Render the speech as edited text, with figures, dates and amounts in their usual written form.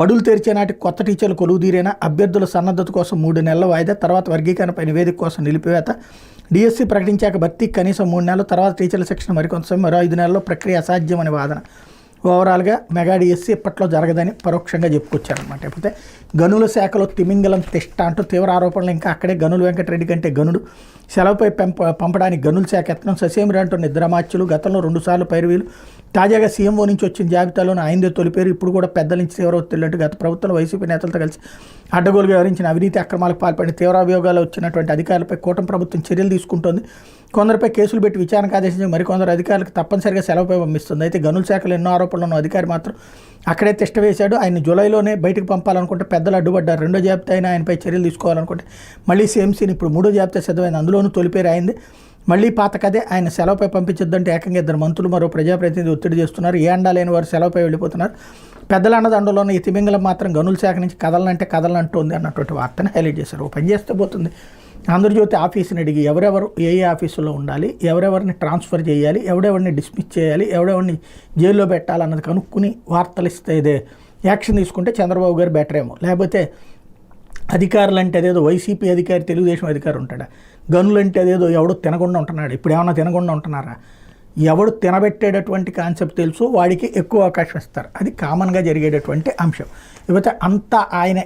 బడులు తెరిచే నాటికి కొత్త టీచర్లు కొలువుదీరేనా, అభ్యర్థుల సన్నద్ధత కోసం 3 నెలల వాయిదా, తర్వాత వర్గీకరణపై నివేదిక కోసం నిలిపివేత, డిఎస్సి ప్రకటించాక భర్తీకి కనీసం 3 నెలలు, తర్వాత టీచర్ల శిక్షణ మరికొంత సమయం, మరో 5 నెలల్లో ప్రక్రియ అసాధ్యమని వాదన. ఓవరాల్గా మెగా డిఎస్సి ఇప్పట్లో జరగదని పరోక్షంగా చెప్పుకొచ్చారనమాట. లేకపోతే గనుల శాఖలో తిమింగలం తిష్ట అంటూ తీవ్ర ఆరోపణలు ఇంకా అక్కడే. గనులు వెంకటరెడ్డి కంటే గనుడు, సెలవుపై పంపడానికి గనుల శాఖ యత్నం, ససేమిరా అంటూ నిద్రమాచ్యులు, గతంలో 2 సార్లు పైరువీలు, తాజాగా సీఎంఓ నుంచి వచ్చిన జాబితాలోనే ఆయనదే తొలి పేరు. ఇప్పుడు కూడా పెద్దల నుంచి తీవ్ర ఒత్తిళ్లంటూ గత ప్రభుత్వంలో వైసీపీ నేతలతో కలిసి అడ్డగోలుగా వ్యవహరించిన అవినీతి అక్రమాలకు పాల్పడిన తీవ్ర అభియోగాలు వచ్చినటువంటి అధికారులపై కూటమి ప్రభుత్వం చర్యలు తీసుకుంటోంది. కొందరిపై కేసులు పెట్టి విచారణకు ఆదేశించి మరికొందరు అధికారులకు తప్పనిసరిగా సెలవుపై పంపిస్తుంది. అయితే గనుల శాఖలో ఎన్నో ఆరోపణలు ఉన్న అధికారి మాత్రం అక్కడే తిష్ట వేశాడు. ఆయన జూలైలోనే బయటకు పంపాలనుకుంటే పెద్దలు అడ్డుపడ్డారు. 2వ జాబితా అయినా ఆయనపై చర్యలు తీసుకోవాలనుకుంటే మళ్ళీ సీఎంసీని ఇప్పుడు 3వ జాబితా సిద్ధమైంది. అందులోనూ తొలి పేరు అయింది. మళ్ళీ పాత కదే. ఆయన సెలవుపై పంపించొద్దంటే ఏకంగా 2 మంత్రులు మరో ప్రజాప్రతినిధి ఒత్తిడి చేస్తున్నారు. ఏ అండా లేని వారు సెలవుపై వెళ్ళిపోతున్నారు. పెద్దల అన్నదండలోనే ఈ తిమింగలం మాత్రం గనుల శాఖ నుంచి కదలనంటే కదలనంటుంది అన్నటువంటి వార్తను హైలైట్ చేశారు. ఓ పని చేస్తే పోతుంది. ఆంధ్రజ్యోతి ఆఫీసుని అడిగి ఎవరెవరు ఏ ఆఫీసులో ఉండాలి, ఎవరెవరిని ట్రాన్స్ఫర్ చేయాలి, ఎవడెవరిని డిస్మిస్ చేయాలి, ఎవడెవరిని జైల్లో పెట్టాలన్నది కనుక్కుని వార్తలు ఇస్తే ఇదే యాక్షన్ తీసుకుంటే చంద్రబాబు గారు బెటర్ ఏమో. లేకపోతే అధికారులు అంటే అదేదో వైసీపీ అధికారి, తెలుగుదేశం అధికారి ఉంటాడా, గనులు అంటే అదేదో ఎవడో తినకుండా ఉంటున్నాడు. ఇప్పుడు ఏమన్నా తినకుండా ఉంటున్నారా? ఎవడు తినబెట్టేటటువంటి కాన్సెప్ట్ తెలుసు వాడికి ఎక్కువ అవకాశం ఇస్తారు. అది కామన్గా జరిగేటటువంటి అంశం. ఇకపోతే అంతా ఆయన